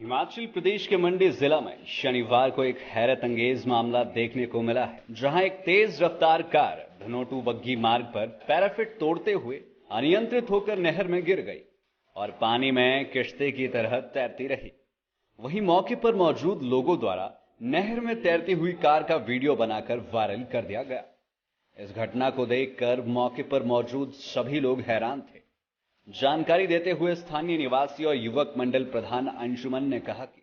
हिमाचल प्रदेश के मंडी जिला में शनिवार को एक हैरत अंगेज मामला देखने को मिला है, जहां एक तेज रफ्तार कार धनोटू बग्गी मार्ग पर पैराफिट तोड़ते हुए अनियंत्रित होकर नहर में गिर गई और पानी में किश्ती की तरह तैरती रही। वहीं मौके पर मौजूद लोगों द्वारा नहर में तैरती हुई कार का वीडियो बनाकर वायरल कर दिया गया। इस घटना को देखकर मौके पर मौजूद सभी लोग हैरान थे। जानकारी देते हुए स्थानीय निवासी और युवक मंडल प्रधान अंशुमन ने कहा कि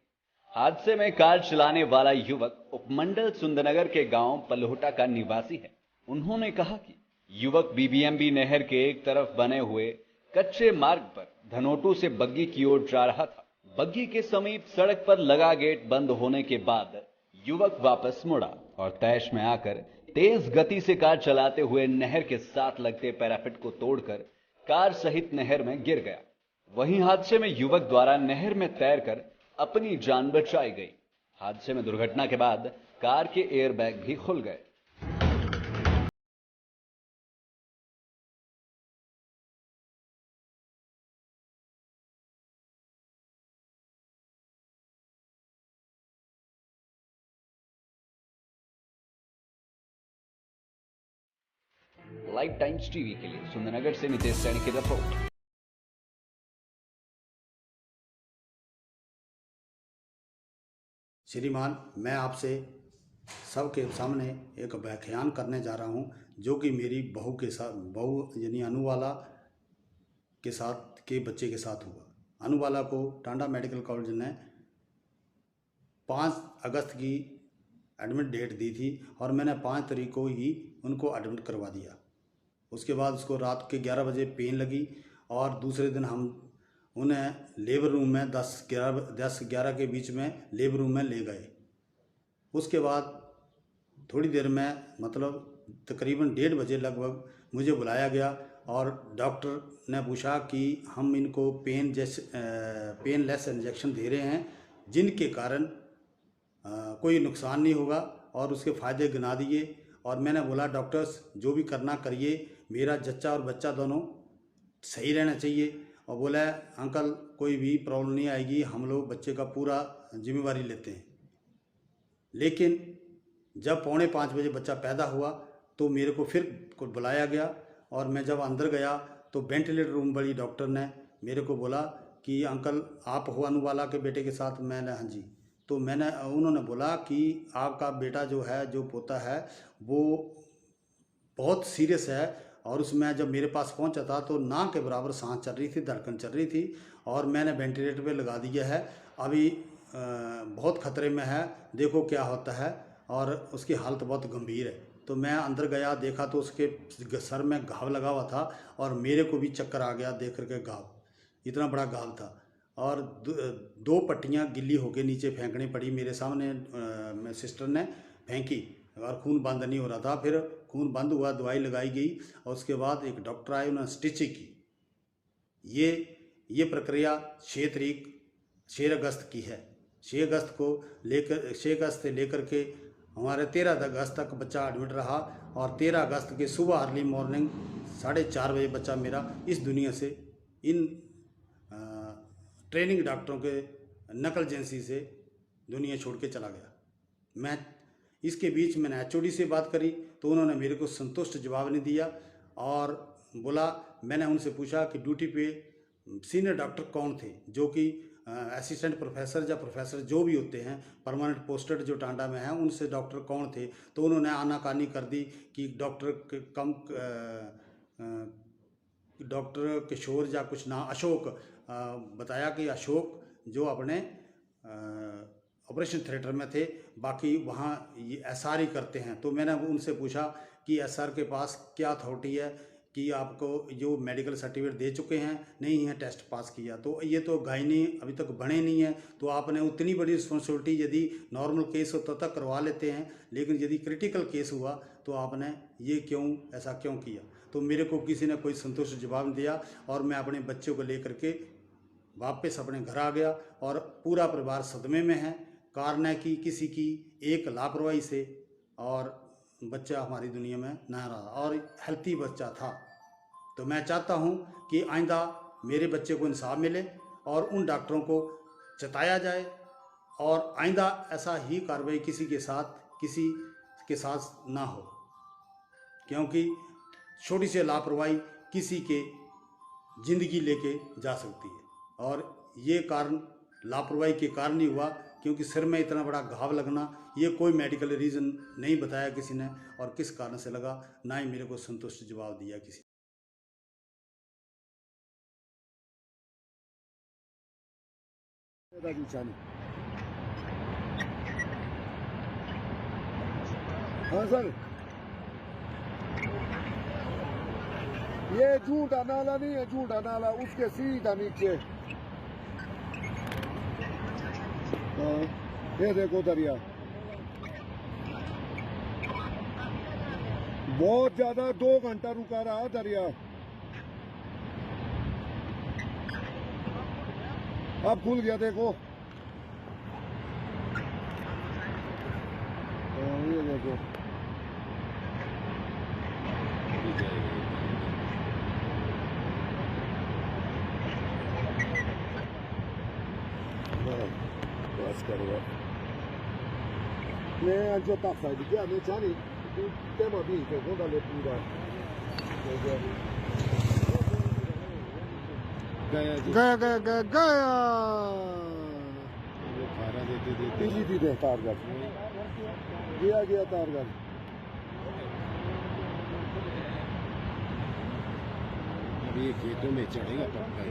हादसे में कार चलाने वाला युवक उपमंडल सुंदरनगर के गांव पलोटा का निवासी है। उन्होंने कहा कि युवक बीबीएमबी नहर के एक तरफ बने हुए कच्चे मार्ग पर धनोटू से बग्गी की ओर जा रहा था। बग्गी के समीप सड़क पर लगा गेट बंद होने के बाद युवक वापस मुड़ा और तैश में आकर तेज गति से कार चलाते हुए नहर के साथ लगते पैराफिट को तोड़कर कार सहित नहर में गिर गया। वहीं हादसे में युवक द्वारा नहर में तैरकर अपनी जान बचाई गई। हादसे में दुर्घटना के बाद कार के एयरबैग भी खुल गए। लाइव टाइम्स टीवी के लिए सुंदरनगर से नितेश सैनी की रिपोर्ट। श्रीमान, मैं आपसे सबके सामने एक व्याख्यान करने जा रहा हूं, जो कि मेरी बहू के साथ, बहू यानी अनुवाला के साथ के बच्चे के साथ हुआ। अनुवाला को टांडा मेडिकल कॉलेज ने 5 अगस्त की एडमिट डेट दी थी और मैंने 5 तारीख को ही उनको एडमिट करवा दिया। उसके बाद उसको रात के 11 बजे पेन लगी और दूसरे दिन हम उन्हें लेबर रूम में 10-11 के बीच में लेबर रूम में ले गए। उसके बाद थोड़ी देर में, मतलब तकरीबन 1:30 बजे लगभग मुझे बुलाया गया और डॉक्टर ने पूछा कि हम इनको पेनलेस इंजेक्शन दे रहे हैं, जिनके कारण कोई नुकसान नहीं होगा और उसके फ़ायदे गिना दिए। और मैंने बोला, डॉक्टर्स जो भी करना करिए, मेरा जच्चा और बच्चा दोनों सही रहना चाहिए। और बोला, अंकल कोई भी प्रॉब्लम नहीं आएगी, हम लोग बच्चे का पूरा जिम्मेवारी लेते हैं। लेकिन जब 4:45 बजे बच्चा पैदा हुआ तो मेरे को फिर बुलाया गया और मैं जब अंदर गया तो वेंटिलेटर रूम वाली डॉक्टर ने मेरे को बोला कि अंकल आप हो अनुवाला के बेटे के साथ? मैंने हाँ जी। तो उन्होंने बोला कि आपका बेटा जो है, जो पोता है, वो बहुत सीरियस है। और उसमें जब मेरे पास पहुंचा था तो ना के बराबर सांस चल रही थी, धड़कन चल रही थी और मैंने वेंटिलेटर पे लगा दिया है। अभी बहुत खतरे में है, देखो क्या होता है। और उसकी हालत बहुत गंभीर है। तो मैं अंदर गया, देखा तो उसके सर में घाव लगा हुआ था और मेरे को भी चक्कर आ गया देख करके। घाव इतना बड़ा घाव था और 2 पट्टियाँ गिल्ली होके नीचे फेंकनी पड़ी। मेरे सामने सिस्टर ने फेंकी और खून बंद नहीं हो रहा था। फिर खून बंद हुआ, दवाई लगाई गई और उसके बाद एक डॉक्टर आए, उन्होंने स्टिचिंग की। ये प्रक्रिया 6 अगस्त की है। 6 अगस्त से लेकर के हमारे 13 अगस्त तक बच्चा एडमिट रहा और 13 अगस्त के सुबह अर्ली मॉर्निंग 4:30 बजे बच्चा मेरा इस दुनिया से, इन ट्रेनिंग डॉक्टरों के नकल एजेंसी से दुनिया छोड़ के चला गया। मैं इसके बीच मैंने एचओडी से बात करी तो उन्होंने मेरे को संतुष्ट जवाब नहीं दिया और बोला, मैंने उनसे पूछा कि ड्यूटी पे सीनियर डॉक्टर कौन थे, जो कि असिस्टेंट प्रोफेसर या प्रोफेसर जो भी होते हैं परमानेंट पोस्टेड जो टांडा में हैं, उनसे डॉक्टर कौन थे। तो उन्होंने आनाकानी कर दी कि डॉक्टर किशोर या कुछ ना, अशोक बताया कि अशोक जो अपने ऑपरेशन थिएटर में थे, बाकी वहाँ ये एसआर ही करते हैं। तो मैंने उनसे पूछा कि एसआर के पास क्या अथॉरिटी है कि आपको जो मेडिकल सर्टिफिकेट दे चुके हैं, नहीं है, टेस्ट पास किया। तो ये तो गायनी अभी तक बने नहीं है, तो आपने उतनी बड़ी रिस्पॉन्सिबिलिटी, यदि नॉर्मल केस हो तब तक करवा लेते हैं, लेकिन यदि क्रिटिकल केस हुआ तो आपने ये ऐसा क्यों किया। तो मेरे को किसी ने कोई संतुष्ट जवाब नहीं दिया और मैं अपने बच्चों को लेकर के वापस अपने घर आ गया और पूरा परिवार सदमे में है। कारण है कि किसी की एक लापरवाही से और बच्चा हमारी दुनिया में ना रहा और हेल्थी बच्चा था। तो मैं चाहता हूं कि आइंदा मेरे बच्चे को इंसाफ मिले और उन डॉक्टरों को जताया जाए और आइंदा ऐसा ही कार्रवाई किसी के साथ ना हो, क्योंकि छोटी सी लापरवाही किसी के ज़िंदगी लेके जा सकती है। और ये कारण लापरवाही के कारण ही हुआ, क्योंकि सिर में इतना बड़ा घाव लगना, ये कोई मेडिकल रीज़न नहीं बताया किसी ने, और किस कारण से लगा ना ही मेरे को संतुष्ट जवाब दिया किसी। हाँ सर, ये झूठा नाला नहीं है, झूठा नाला उसके सीधा नीचे। हाँ, ये देखो दरिया बहुत ज्यादा 2 घंटा रुका रहा दरिया। अब खुल गया देखो। ये देखो बस करेगा। मैं जो ताकत है क्या मैं जानी tema vinto con la lettura gaya खाना देते दे तारगढ़ गया तारगढ़। अब ये खेतों में चढ़ेगा पक्का।